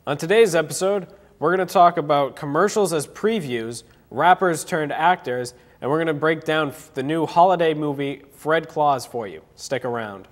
On today's episode, we're going to talk about commercials as previews, rappers turned actors, and we're going to break down the new holiday movie, Fred Claus, for you. Stick around.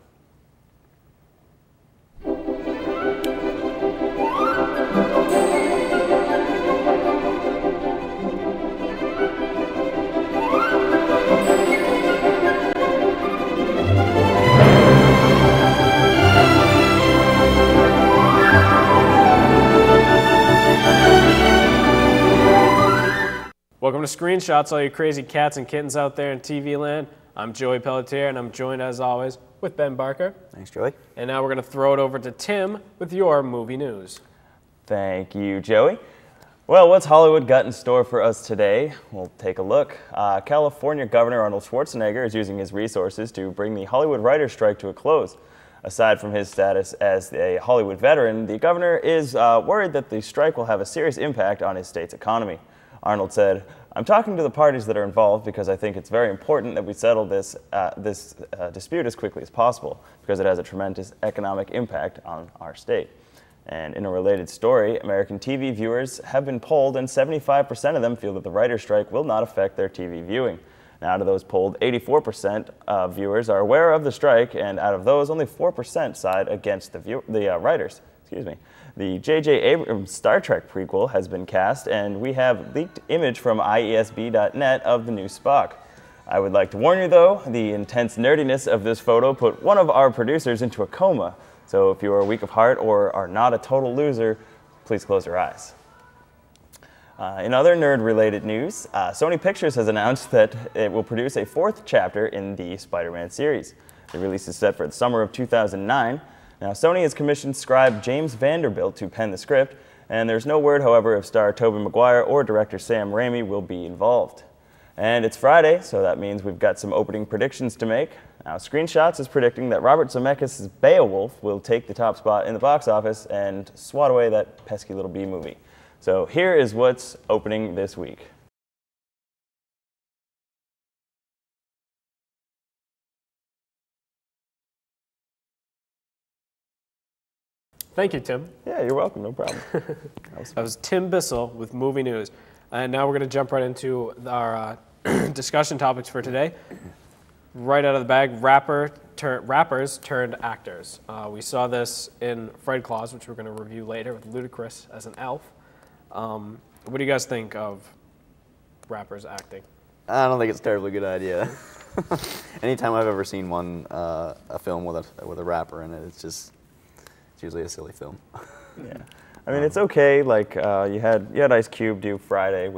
Welcome to Screenshots, all you crazy cats and kittens out there in TV land. I'm Joey Pelletier, and I'm joined, as always, with Ben Barker. Thanks, Joey. And now we're going to throw it over to Tim with your movie news. Thank you, Joey. Well, what's Hollywood got in store for us today? We'll take a look. California Governor Arnold Schwarzenegger is using his resources to bring the Hollywood writers' strike to a close. Aside from his status as a Hollywood veteran, the governor is worried that the strike will have a serious impact on his state's economy. Arnold said, "I'm talking to the parties that are involved because I think it's very important that we settle this dispute as quickly as possible because it has a tremendous economic impact on our state." And in a related story, American TV viewers have been polled and 75% of them feel that the writer's strike will not affect their TV viewing. Now, out of those polled, 84% of viewers are aware of the strike, and out of those, only 4% side against the writers. The J.J. Abrams Star Trek prequel has been cast, and we have leaked image from IESB.net of the new Spock. I would like to warn you, though, the intense nerdiness of this photo put one of our producers into a coma. So if you are weak of heart or are not a total loser, please close your eyes. In other nerd-related news, Sony Pictures has announced that it will produce a fourth chapter in the Spider-Man series. The release is set for the summer of 2009. Now, Sony has commissioned scribe James Vanderbilt to pen the script, and there's no word, however, if star Tobey Maguire or director Sam Raimi will be involved. And it's Friday, so that means we've got some opening predictions to make. Now, Screenshots is predicting that Robert Zemeckis' Beowulf will take the top spot in the box office and swat away that pesky little B movie. So here is what's opening this week. Thank you, Tim. Yeah, you're welcome. No problem. That was Tim Bissell with movie news. And now we're going to jump right into our discussion topics for today. Right out of the bag, rappers turned actors. We saw this in Fred Claus, which we're going to review later, with Ludacris as an elf. What do you guys think of rappers acting? I don't think it's a terribly good idea. Anytime I've ever seen a film with a rapper in it, it's usually a silly film. Yeah, I mean it's okay. Like you had Ice Cube do Friday,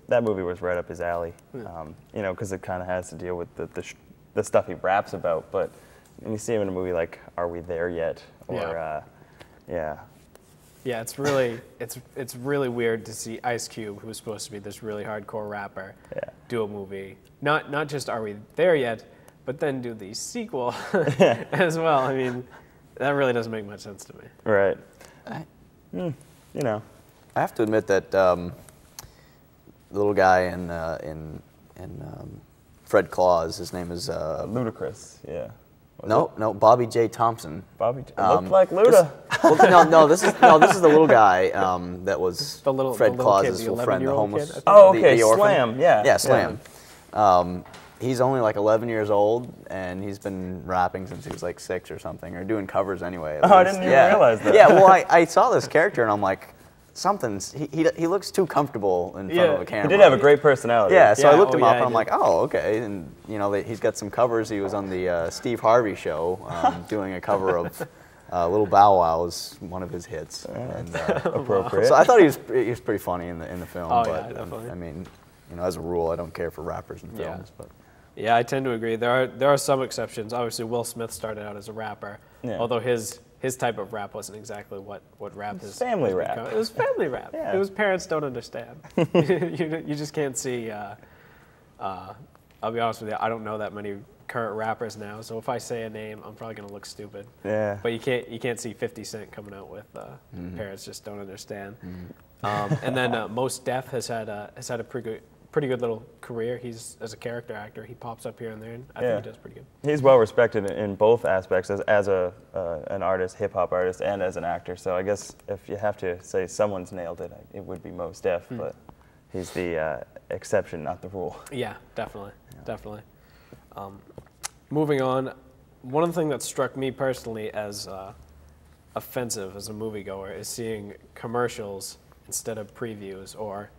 that movie was right up his alley. You know, because it kind of has to deal with the stuff he raps about. But when you see him in a movie like Are We There Yet? Or yeah, it's really weird to see Ice Cube, who's supposed to be this really hardcore rapper, do a movie. Not just Are We There Yet, but then do the sequel as well. I mean, that really doesn't make much sense to me. Right. You know. I have to admit that the little guy in Fred Claus, his name is Ludacris. Yeah. No, Bobby J. Thompson. Bobby looked like Luda. No, this is the little guy that was Fred Claus's friend, the homeless. Kid, oh, okay, Slam. Yeah, Slam. He's only like 11 years old, and he's been rapping since he was like 6 or something, or doing covers anyway. Oh, I didn't even realize that. Yeah, well, I saw this character, and I'm like, he looks too comfortable in front of a camera. He did have a great personality. Yeah, so I looked him up, and I'm like, oh, okay. And, you know, he's got some covers. He was on the Steve Harvey show doing a cover of Little Bow Wow is one of his hits. And, appropriate. So I thought he was pretty funny in the film. Oh, but, yeah, definitely. I mean, you know, as a rule, I don't care for rappers in films. But yeah, I tend to agree. There are some exceptions. Obviously, Will Smith started out as a rapper, although his type of rap wasn't exactly what rap is. Family rap. It was family rap. Yeah. It was parents don't understand. you just can't see. I'll be honest with you. I don't know that many current rappers now, so if I say a name, I'm probably gonna look stupid. Yeah. But you can't see 50 Cent coming out with parents just don't understand. And then Mos Def has had a pretty good little career. He's as a character actor. He pops up here and there, and I think he does pretty good. He's well respected in both aspects as an artist, hip hop artist, and as an actor. So I guess if you have to say someone's nailed it, it would be Mos Def, but he's the exception, not the rule. Yeah, definitely, definitely. Moving on, one of the things that struck me personally as offensive as a moviegoer is seeing commercials instead of previews, or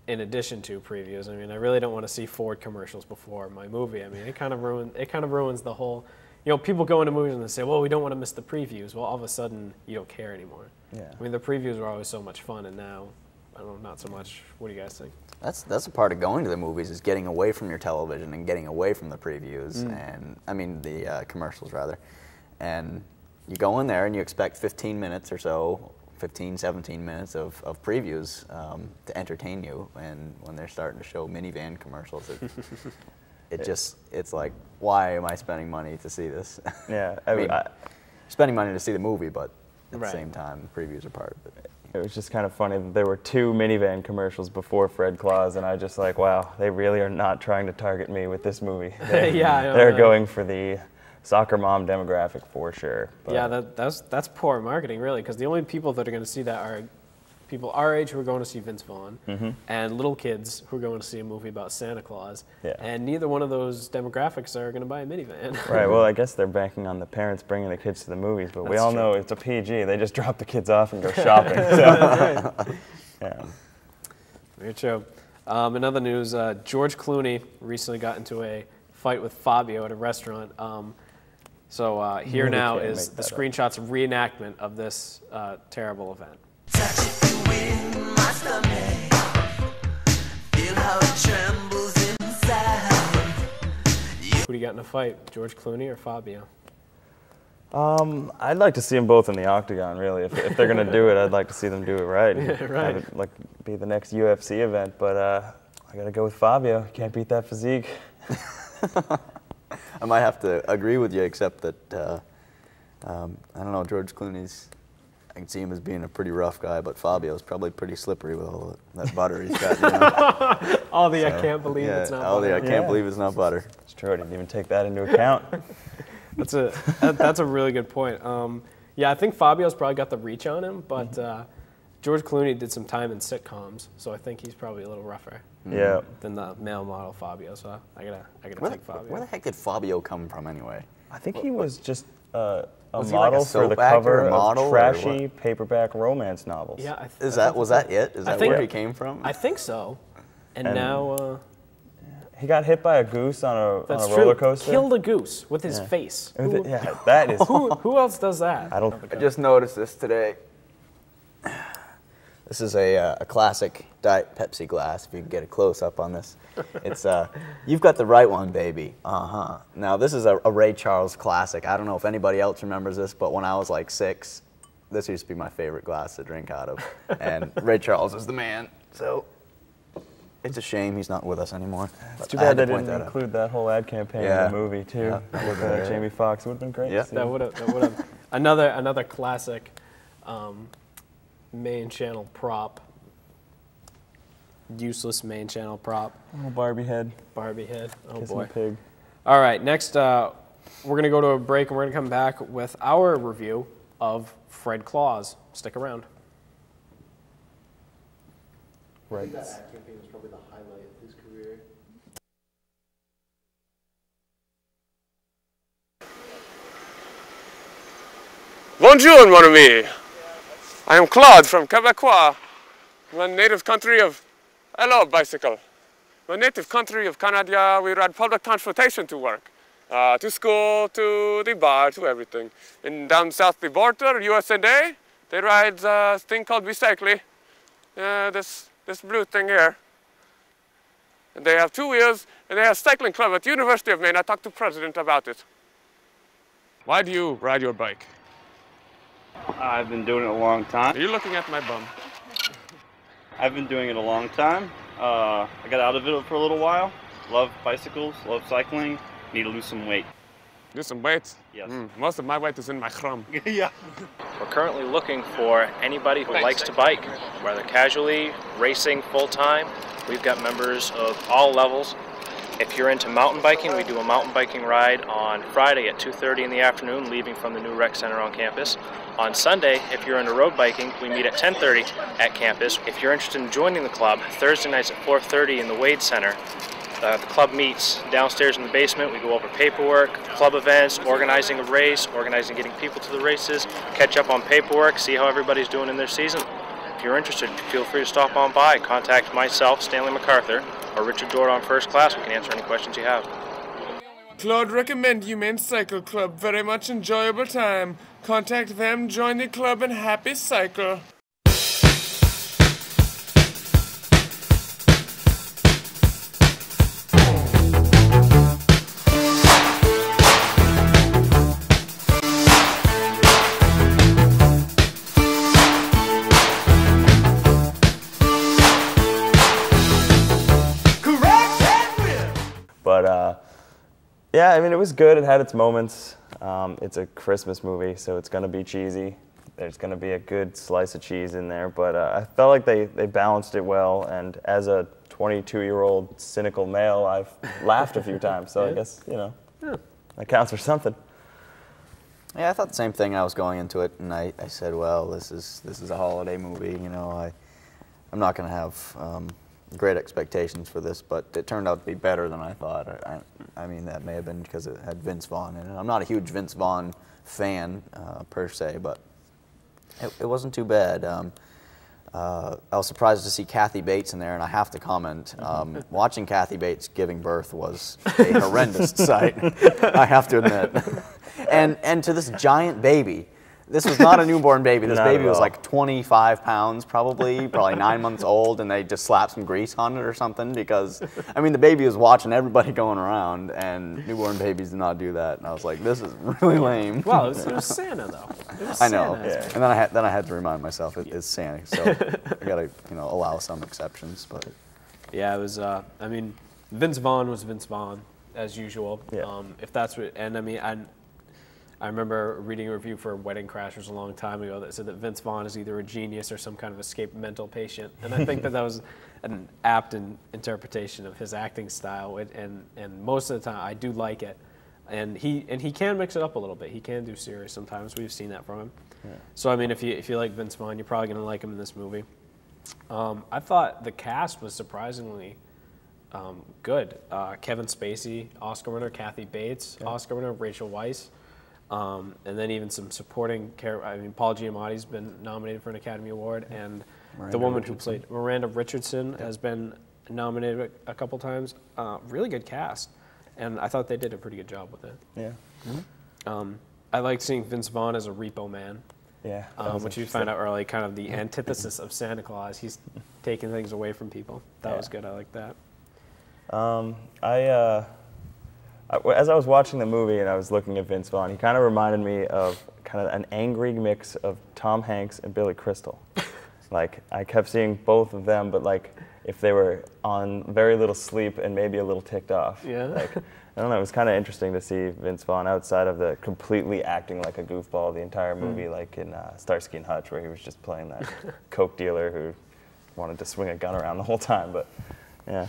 in addition to previews. I mean, I really don't want to see Ford commercials before my movie. I mean, it kind of ruins the whole. You know, people go into movies and they say, "Well, we don't want to miss the previews." Well, all of a sudden, you don't care anymore. Yeah. I mean, the previews were always so much fun, and now, I don't know, not so much. What do you guys think? That's a part of going to the movies, is getting away from your television and getting away from the previews and the commercials rather. And you go in there and you expect 15 minutes or so, 15, 17 minutes of previews to entertain you. And when they're starting to show minivan commercials, it's like, why am I spending money to see this? Yeah, I mean, spending money to see the movie, but at the Right. same time, the previews are part of it. it was just kind of funny that there were 2 minivan commercials before Fred Claus, and I just like, wow, they really are not trying to target me with this movie. Yeah, I know, they're right? going for the soccer mom demographic for sure. But Yeah, that's poor marketing, really, because the only people that are going to see that are people our age who are going to see Vince Vaughn and little kids who are going to see a movie about Santa Claus. Yeah. And neither one of those demographics are going to buy a minivan. Right, well, I guess they're banking on the parents bringing the kids to the movies, but we That's all true. know it's a PG. They just drop the kids off and go shopping. So, yeah. Very true. In other news, George Clooney recently got into a fight with Fabio at a restaurant. So here Really now can't is make the that up. screenshot's reenactment of this terrible event. Who do you got in a fight, George Clooney or Fabio? I'd like to see them both in the octagon, really. If they're going to do it, I'd like to see them do it right. Yeah, right. Have it, like, be the next UFC event, but I got to go with Fabio. Can't beat that physique. I might have to agree with you, except that, I don't know, George Clooney's, I can see him as being a pretty rough guy, but Fabio's probably pretty slippery with all that butter he's got. You know? All the I can't believe it's not butter. I can't believe it's not butter. It's true, I didn't even take that into account. That's a really good point. Yeah, I think Fabio's probably got the reach on him, but George Clooney did some time in sitcoms, so I think he's probably a little rougher Yeah. than the male model Fabio. So I gotta take Fabio. Where the heck did Fabio come from anyway? I think he was just a Was he like a model for the soap actor cover or model of or trashy paperback romance novels. Yeah, Was that it? Is that think- where he came from? I think so. And And- now He got hit by a goose on that's a true. roller coaster. Killed a goose with his face. Yeah, that is. Who else does that? I don't. I just noticed this today. This is a classic Diet Pepsi glass, if you can get a close-up on this. It's, you've got the right one, baby. Uh-huh. Now, this is a Ray Charles classic. I don't know if anybody else remembers this, but when I was like 6, this used to be my favorite glass to drink out of. And Ray Charles is the man. So it's a shame he's not with us anymore. It's But too I had bad to they point didn't that out. include that whole ad campaign Yeah. in the movie too. Yeah. With Jamie Foxx, it would have been great. Yeah. To see. That would have another classic main channel prop. Useless main channel prop. Little Barbie head, Barbie head. Oh kissing boy. a pig. All right, next we're going to go to a break and we're going to come back with our review of Fred Claus. Stick around. Right. That ad campaign was probably the highlight of his career. Bonjour, mon ami. I am Claude from Quebecois, my native country of, hello, bicycle. My native country of Canada, we ride public transportation to work, to school, to the bar, to everything. And down south the border, USA, they ride a thing called Bicycle, this blue thing here. And they have 2 wheels, and they have cycling club at the University of Maine. I talked to president about it. Why do you ride your bike? I've been doing it a long Are time. you looking at my bum? I've been doing it a long time. I got out of it for a little while. Love bicycles, love cycling. Need to lose some weight. Do some weight? Yes. Most of my weight is in my thumb. Yeah. We're currently looking for anybody who likes to bike, whether casually, racing full-time, We've got members of all levels. If you're into mountain biking, we do a mountain biking ride on Friday at 2:30 in the afternoon, leaving from the new rec center on campus. On Sunday, if you're into road biking, we meet at 10:30 at campus. If you're interested in joining the club, Thursday nights at 4:30 in the Wade Center. The club meets downstairs in the basement. We go over paperwork, club events, organizing a race, organizing getting people to the races, catch up on paperwork, see how everybody's doing in their season. If you're interested, feel free to stop on by. Contact myself, Stanley MacArthur, or Richard Dort on First Class. We can answer any questions you have. Claude recommend Humane Cycle Club. Very much enjoyable time. Contact them, join the club, and happy cycle. But yeah, I mean, it was good. It had its moments. It's a Christmas movie, so it's going to be cheesy. There's going to be a good slice of cheese in there, but I felt like they balanced it well, and as a 22-year-old cynical male, I've laughed a few times, so I guess, you know, that counts for something. Yeah, I thought the same thing. I was going into it, and I said, well, this is a holiday movie, you know, I'm not going to have great expectations for this, but it turned out to be better than I thought. I mean, that may have been because it had Vince Vaughn in it. I'm not a huge Vince Vaughn fan per se, but it wasn't too bad. I was surprised to see Kathy Bates in there, and I have to comment. Watching Kathy Bates giving birth was a horrendous sight, I have to admit. And to this giant baby. This was not a newborn baby. This baby was like 25 pounds, probably 9 months old, and they just slapped some grease on it or something because, I mean, the baby was watching everybody going around, and newborn babies do not do that. And I was like, this is really lame. Well, it was Santa, though. It was I know. Santa. Yeah. And then I had to remind myself it's Santa, so I gotta allow some exceptions. But yeah, it was. I mean, Vince Vaughn was Vince Vaughn as usual. Yeah. If that's what, and I mean, I remember reading a review for Wedding Crashers a long time ago that said that Vince Vaughn is either a genius or some kind of escaped mental patient, and I think that was an apt interpretation of his acting style. And most of the time, I do like it, and he can mix it up a little bit. He can do serious sometimes. We've seen that from him. Yeah. So I mean, if you like Vince Vaughn, you're probably gonna like him in this movie. I thought the cast was surprisingly good. Kevin Spacey, Oscar winner. Kathy Bates, Oscar winner. Rachel Weisz. And then even some supporting characters. I mean, Paul Giamatti's been nominated for an Academy Award, and the woman who played Miranda Richardson has been nominated a couple times. Really good cast, and I thought they did a pretty good job with it. Yeah. Mm-hmm. I liked seeing Vince Vaughn as a repo man. Yeah. Which you find out early, kind of the antithesis of Santa Claus. He's taking things away from people. That was good. I like that. As I was watching the movie and I was looking at Vince Vaughn, he kind of reminded me of kind of an angry mix of Tom Hanks and Billy Crystal. Like, I kept seeing both of them, but like if they were on very little sleep and maybe a little ticked off. Yeah. Like, I don't know, it was kind of interesting to see Vince Vaughn outside of the completely acting like a goofball the entire movie, like in Starsky and Hutch, where he was just playing that coke dealer who wanted to swing a gun around the whole time, but yeah.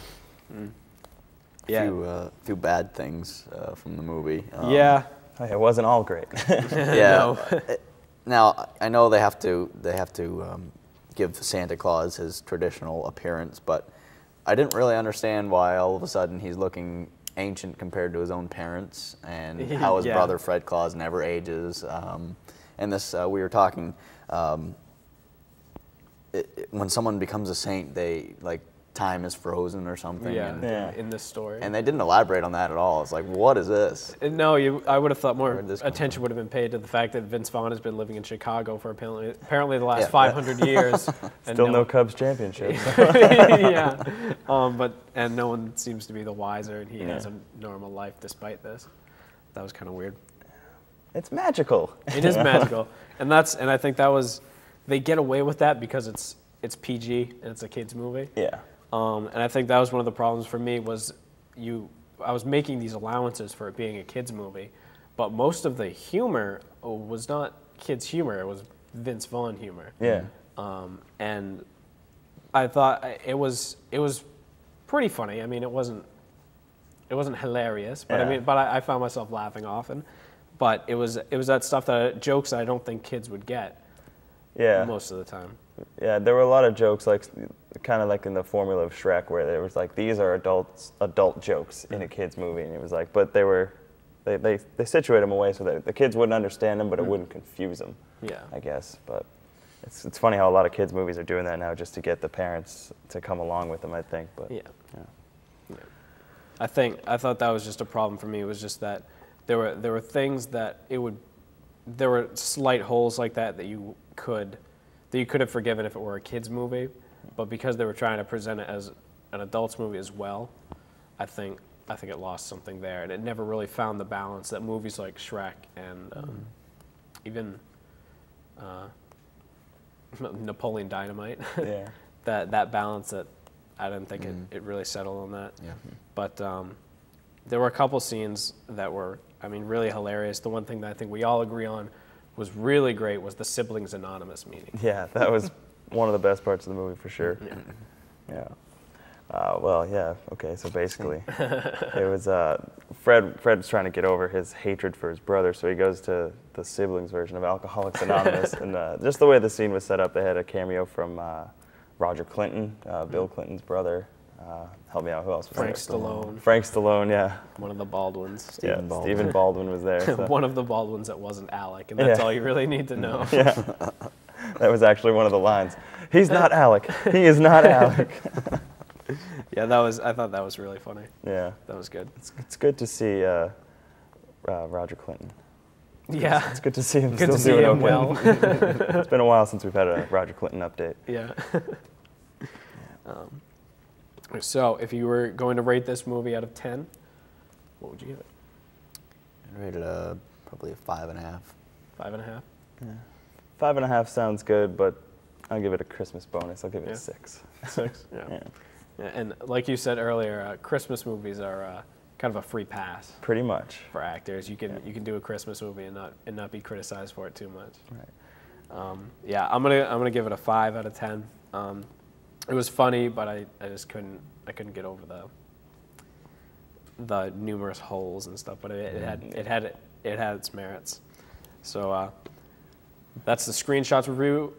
A few bad things from the movie. It wasn't all great. Yeah. Now I know they have to give Santa Claus his traditional appearance, but I didn't really understand why all of a sudden he's looking ancient compared to his own parents, and how his brother Fred Claus never ages. And this we were talking when someone becomes a saint, they like. Time is frozen or something. In this story. And they didn't elaborate on that at all. It's like, what is this? No, I would have thought more attention would have been paid to the fact that Vince Vaughn has been living in Chicago for apparently the last 500 years. Still no Cubs championship. Yeah, and no one seems to be the wiser, and he has a normal life despite this. That was kind of weird. It's magical. It is magical, and I think that was, they get away with that because it's PG and it's a kids movie. Yeah. And I think that was one of the problems for me was I was making these allowances for it being a kids movie, but most of the humor was not kids humor, it was Vince Vaughn humor. Yeah. And I thought it was pretty funny. I mean, it wasn't hilarious, but Yeah. I found myself laughing often. But it was that stuff jokes that I don't think kids would get Yeah. most of the time. Yeah, there were a lot of jokes, like kind of like in the formula of Shrek, where there was like, these are adult jokes in a kids movie, and it was like, but they situate them away so that the kids wouldn't understand them, but it wouldn't confuse them. Yeah. I guess. But it's funny how a lot of kids movies are doing that now, just to get the parents to come along with them, I think. But Yeah. I thought that was just a problem for me. It was just that there were things that there were slight holes like that you could have forgiven if it were a kids movie, but because they were trying to present it as an adults movie as well, I think it lost something there, and it never really found the balance that movies like Shrek and even Napoleon Dynamite, yeah. that balance that I didn't think it really settled on that. Yeah. But there were a couple scenes that were, I mean, really hilarious. The one thing that I think we all agree on was really great was the Siblings Anonymous meeting. Yeah, that was one of the best parts of the movie for sure. Yeah. Well, yeah. Okay, so basically, it was Fred's trying to get over his hatred for his brother, so he goes to the siblings version of Alcoholics Anonymous, and just the way the scene was set up, they had a cameo from Roger Clinton, Bill Clinton's brother. Help me out. Who else was Frank there? Stallone. Frank Stallone, yeah. One of the Baldwins. Stephen Baldwin was there. So. One of the Baldwins that wasn't Alec, and that's Yeah. all you really need to know. Yeah, that was actually one of the lines. He's not Alec. He is not Alec. Yeah, I thought that was really funny. Yeah, That was good. it's good to see Roger Clinton. Yeah. It's good to see him Good still to see doing him okay. well. It's been a while since we've had a Roger Clinton update. Yeah. So, if you were going to rate this movie out of 10, what would you give it? I rated probably a 5.5. 5.5? 5.5 sounds good, but I'll give it a Christmas bonus. I'll give it a 6. 6? Yeah. Yeah, Yeah. And like you said earlier, Christmas movies are kind of a free pass pretty much. for actors. You can do a Christmas movie and not be criticized for it too much. Right. Yeah, I'm gonna give it a 5 out of 10. It was funny, but I just couldn't get over the numerous holes and stuff. But it had its merits. So that's the screenshots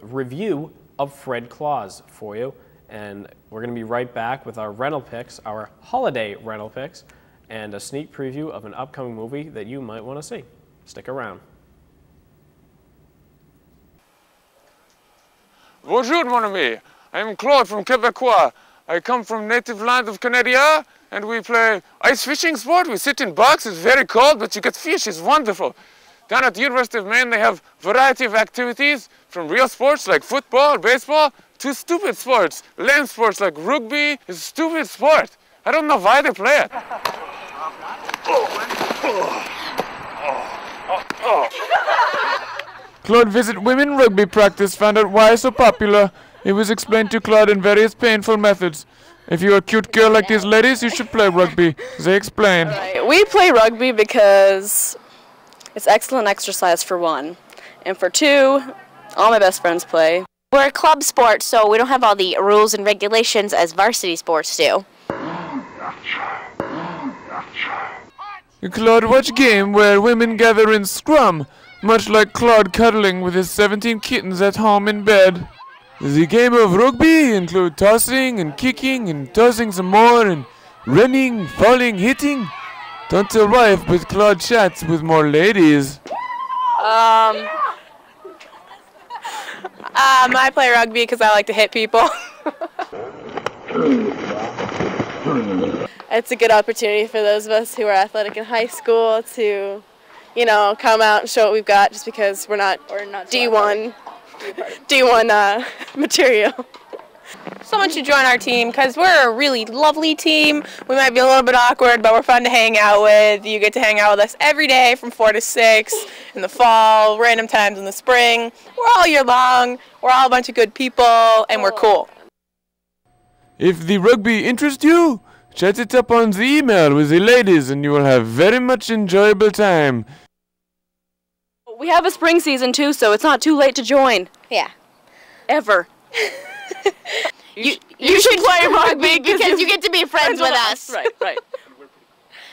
review of Fred Claus for you, and we're gonna be right back with our rental picks, our holiday rental picks, and a sneak preview of an upcoming movie that you might want to see. Stick around. Bonjour, mon ami. I am Claude from Quebecois. I come from native land of Canada, and we play ice fishing sport. We sit in boxes, very cold, but you get fish. It's wonderful. Down at the University of Maine, they have variety of activities, from real sports like football, baseball, to stupid sports. Lame sports like rugby is a stupid sport. I don't know why they play it. Claude visit women rugby practice, found out why it's so popular. It was explained to Claude in various painful methods. If you're a cute girl like these ladies, you should play rugby. They explain. We play rugby because it's excellent exercise for one. And for two, all my best friends play. We're a club sport, so we don't have all the rules and regulations as varsity sports do. Claude watch game where women gather in scrum, much like Claude cuddling with his 17 kittens at home in bed. The game of rugby include tossing and kicking and tossing some more and running, falling, hitting. Don't tell wife, but Claude chats with more ladies. I play rugby because I like to hit people. It's a good opportunity for those of us who are athletic in high school to, come out and show what we've got, just because we're not D1 material. Someone should join our team because we're a really lovely team. We might be a little bit awkward, but we're fun to hang out with. You get to hang out with us every day from 4 to 6 in the fall, random times in the spring. We're all year long. We're all a bunch of good people, and we're cool. If the rugby interests you, chat it up on the email with the ladies and you will have very much enjoyable time. We have a spring season too, so it's not too late to join. Yeah. Ever. You should play rugby because you get to be friends with us. Right, right.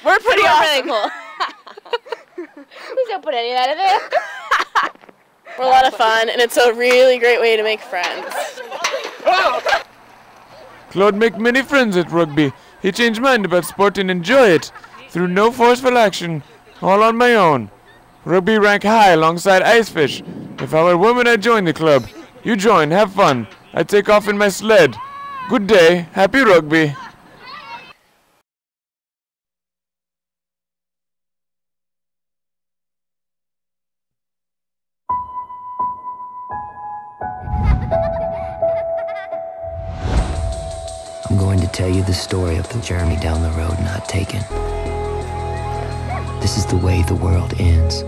We're pretty awesome. Really cool. Please don't put any of that in there. We're a lot of fun, and it's a really great way to make friends. Claude make many friends at rugby. He changed mind about sport and enjoy it through no forceful action, all on my own. Rugby rank high alongside ice fish. If I were a woman, I'd join the club. You join, have fun. I take off in my sled. Good day, happy rugby. I'm going to tell you the story of the journey down the road not taken. This is the way the world ends.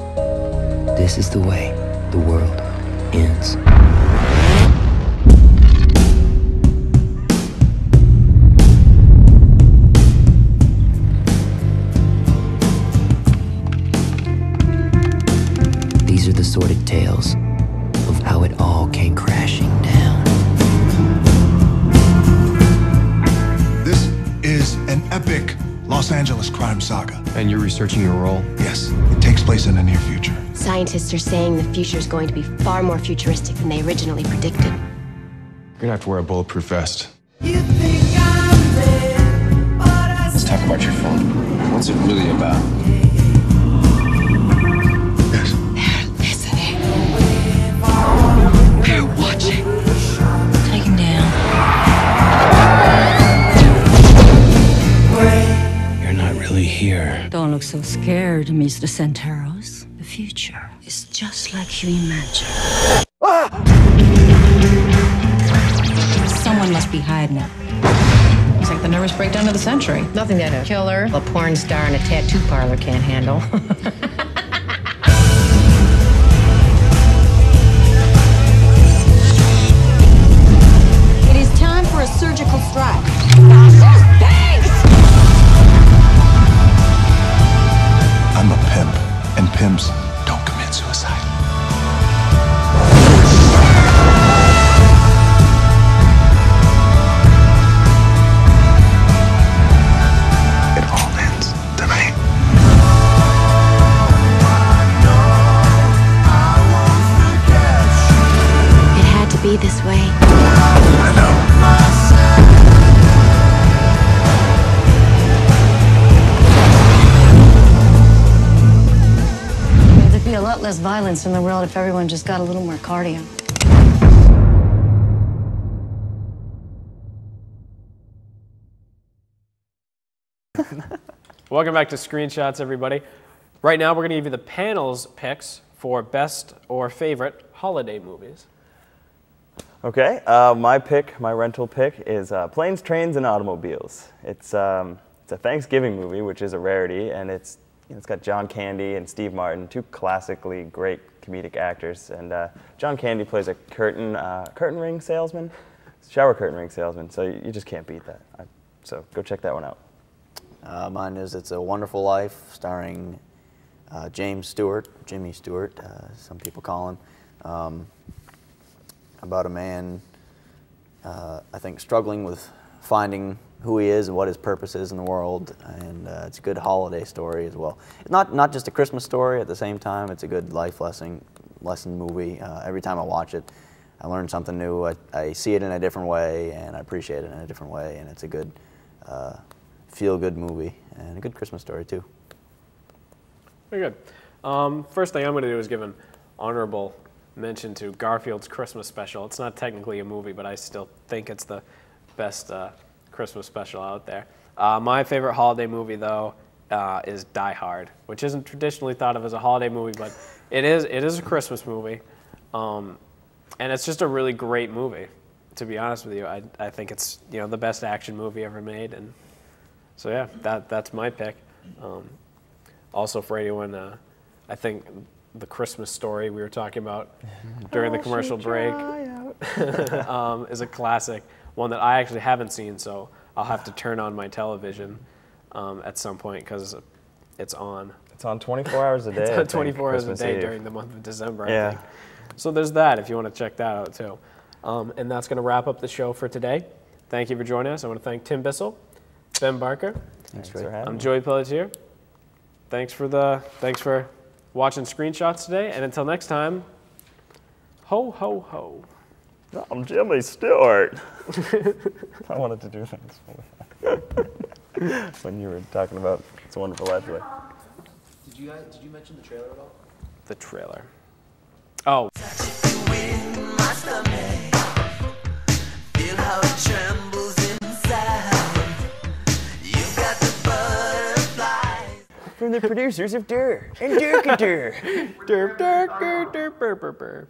This is the way the world ends. These are the sordid tales of how it all came crashing down. This is an epic Los Angeles crime saga. And you're researching your role? Yes, it takes place in the near future. Scientists are saying the future is going to be far more futuristic than they originally predicted. You're gonna have to wear a bulletproof vest. Let's talk about your phone. What's it really about? Yes. They're listening. They're watching. Take him down. You're not really here. Don't look so scared, Mr. Centauros. The future is just like you imagine. Someone must be hiding it. It's like the nervous breakdown of the century. Nothing that a killer, a porn star, and a tattoo parlor can't handle. It is time for a surgical strike. I'm a pimp, and pimps don't commit suicide. It all ends tonight. It had to be this way. I know. There'd be a lot less violence in the world if everyone just got a little more cardio. Welcome back to Screenshots, everybody. Right now, we're going to give you the panel's picks for best or favorite holiday movies. Okay, my rental pick is Planes, Trains, and Automobiles. It's a Thanksgiving movie, which is a rarity, and it's got John Candy and Steve Martin, two classically great comedic actors. And John Candy plays a curtain ring salesman, shower curtain ring salesman. So you just can't beat that. So go check that one out. Mine is It's a Wonderful Life, starring James Stewart, Jimmy Stewart, some people call him, about a man, I think, struggling with finding who he is and what his purpose is in the world, and it's a good holiday story as well. It's not just a Christmas story at the same time, it's a good life lesson movie. Every time I watch it, I learn something new. I see it in a different way, and I appreciate it in a different way, and it's a good feel-good movie and a good Christmas story too. Very good. First thing I'm going to do is give an honorable mention to Garfield's Christmas special. It's not technically a movie, but I still think it's the best Christmas special out there. My favorite holiday movie, though, is Die Hard, which isn't traditionally thought of as a holiday movie, but it is a Christmas movie, and it's just a really great movie. To be honest with you, I think it's the best action movie ever made, and so yeah, that's my pick. Also for anyone, I think the Christmas Story we were talking about during the commercial break is a classic, one that I actually haven't seen, so I'll have to turn on my television at some point because it's on. It's on 24 hours a day. It's on 24 hours a day Eve. during the month of December, I think. So there's that if you want to check that out too. And that's going to wrap up the show for today. Thank you for joining us. I want to thank Tim Bissell, Ben Barker. Thanks for having me. I'm Joey Pelletier. Thanks for watching screenshots today, and until next time, ho, ho, ho. I'm Jimmy Stewart. I wanted to do things when you were talking about It's a Wonderful Life. Did you mention the trailer at all? The trailer. Oh. From the producers of Dur and Durkadur. Dur, dur, dur, dur, dur, dur, dur.